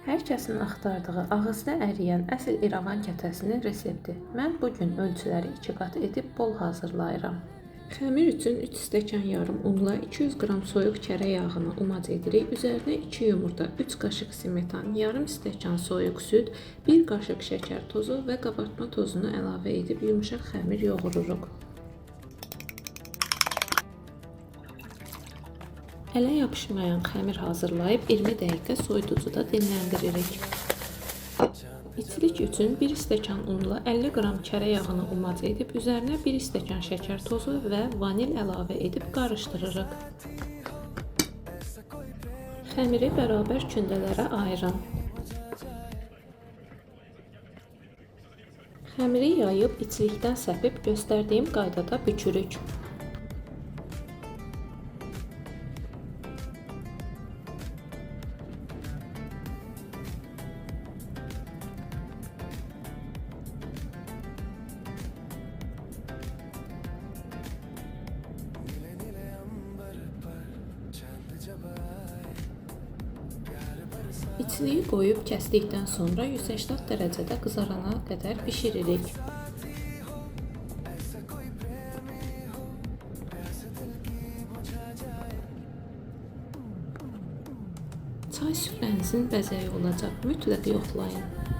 Hər kəsin axtardığı ağızda əriyən əsl İrəvan kətəsinin resepti. Mən bu gün ölçüləri 2 qat edib bol hazırlayıram. Xəmir üçün 3 stəkan yarım unla 200 qram soyuq kərə yağını umac edirik. Üzərinə 2 yumurta, 3 qaşıq smetan, yarım stəkan soyuq süd, 1 qaşıq şəkər tozu və qabartma tozunu əlavə edib yumuşaq xəmir yoğururuq. Ələ yapışmayan xəmir hazırlayıb 20 dəqiqə soyuducuda dinləndiririk. İçilik üçün 1 stəkan unla 50 qram kərə yağını umac edib üzərinə 1 stəkan şəkər tozu və vanil əlavə edib qarışdırırıq. Xəmiri bərabər kündələrə ayırın. Xəmiri yayıb içilikdən səpib göstərdiyim qaydada bükürük. İçliyi qoyub kəsdikdən sonra 180 dərəcədə qızarana qədər bişiririk. Çay süfrənizin bəzəyi olacaq, mütləq yoxlayın.